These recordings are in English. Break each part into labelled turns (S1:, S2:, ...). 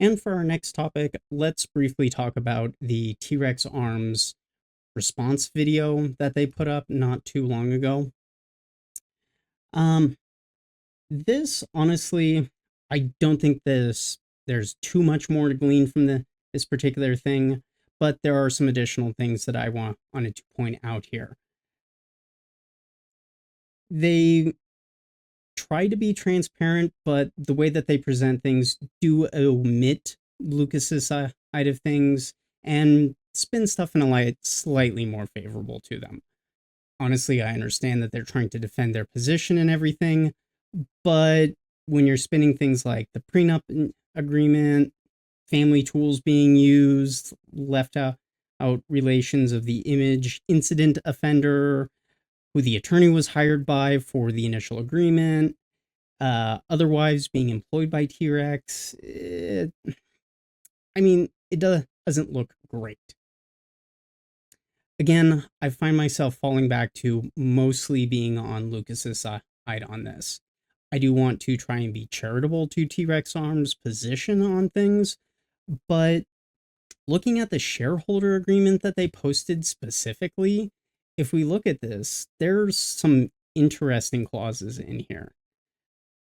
S1: And for our next topic, let's briefly talk about the T-Rex Arms response video that they put up not too long ago. Um, this honestly, I don't think there's too much more to glean from this particular thing, but there are some additional things that I wanted to point out here. They try to be transparent, but the way that they present things do omit Lucas's side of things and spin stuff in a light slightly more favorable to them. Honestly, I understand that they're trying to defend their position and everything, but when you're spinning things like the prenup agreement, family tools being used, left out relations of the image incident offender, who the attorney was hired by for the initial agreement, other wives being employed by T-Rex, it doesn't look great. Again, I find myself falling back to mostly being on Lucas's side on this. I do want to try and be charitable to T-Rex Arms' position on things, but looking at the shareholder agreement that they posted specifically, if we look at this, there's some interesting clauses in here.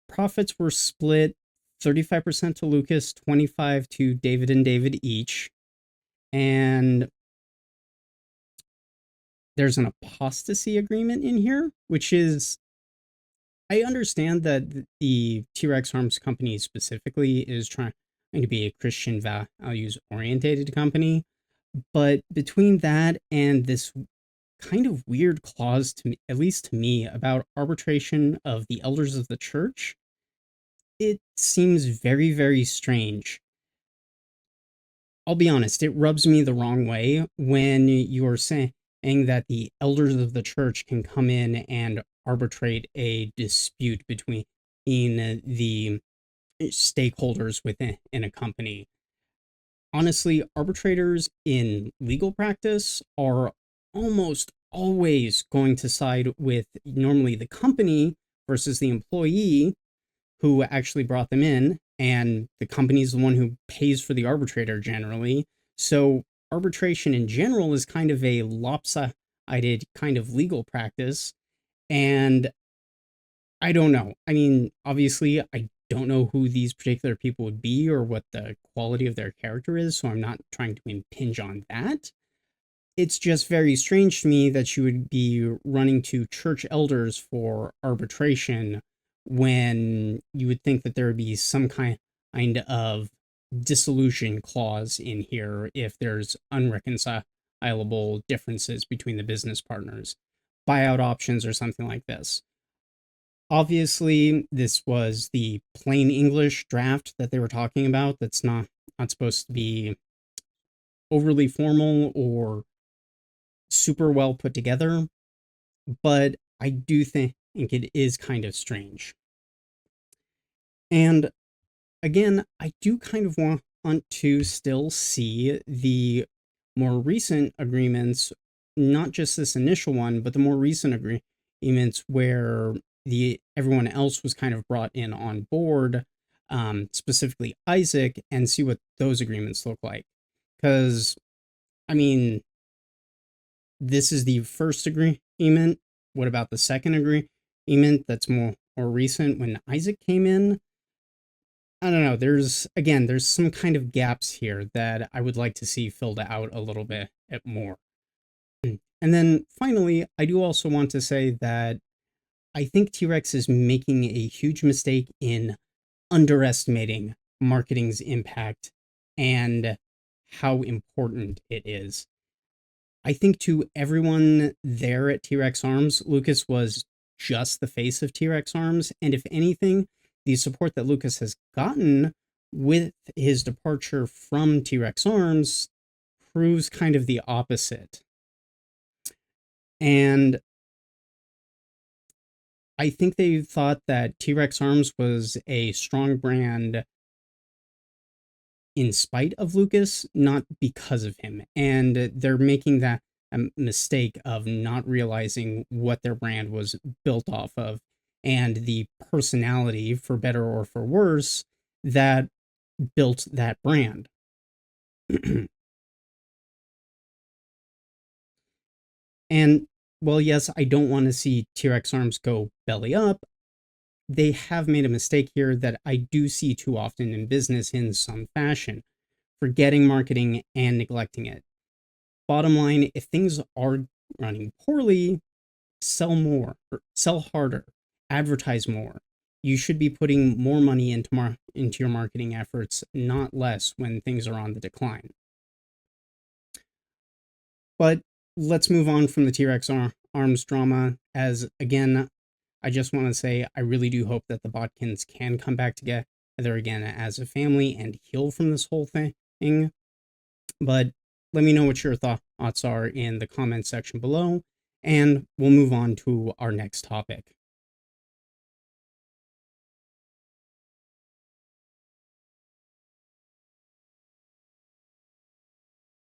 S1: Profits were split 35% to Lucas, 25 to David and David each. And there's an apostasy agreement in here, which is, I understand that the T-Rex Arms company specifically is trying to be a Christian values orientated company, but between that and this kind of weird clause, to me, at least to me, about arbitration of the elders of the church, it seems very, very strange. I'll be honest, it rubs me the wrong way when you're saying that the elders of the church can come in and arbitrate a dispute between the stakeholders within a company. Honestly, arbitrators in legal practice are almost always going to side with normally the company versus the employee who actually brought them in, and the company is the one who pays for the arbitrator generally. So arbitration in general is kind of a lopsided kind of legal practice, and I don't know. Obviously, I don't know who these particular people would be or what the quality of their character is, so I'm not trying to impinge on that. It's just very strange to me that you would be running to church elders for arbitration when you would think that there would be some kind of dissolution clause in here if there's unreconcilable differences between the business partners, buyout options, or something like this. Obviously, this was the plain English draft that they were talking about. That's not supposed to be overly formal or super well put together, but I do think it is kind of strange. And again, I do kind of want to still see the more recent agreements, not just this initial one, but the more recent agreements where everyone else was kind of brought in on board, specifically Isaac, and see what those agreements look like. Because, this is the first agreement. What about the second agreement that's more recent when Isaac came in? I don't know. There's some kind of gaps here that I would like to see filled out a little bit more. And then finally, I do also want to say that I think T-Rex is making a huge mistake in underestimating marketing's impact and how important it is. I think to everyone there at T-Rex Arms, Lucas was just the face of T-Rex Arms, and if anything, the support that Lucas has gotten with his departure from T-Rex Arms proves kind of the opposite. And I think they thought that T-Rex Arms was a strong brand in spite of Lucas, not because of him. And they're making that a mistake of not realizing what their brand was built off of and the personality, for better or for worse, that built that brand. And well, yes, I don't want to see T-Rex Arms go belly up. They have made a mistake here that I do see too often in business in some fashion, forgetting marketing and neglecting it. Bottom line, if things are running poorly, sell more, or sell harder, advertise more. You should be putting more money into your marketing efforts, not less when things are on the decline. But let's move on from the T-Rex arms drama, as again, I just want to say I really do hope that the Botkins can come back together again as a family and heal from this whole thing. But let me know what your thoughts are in the comment section below, and we'll move on to our next topic.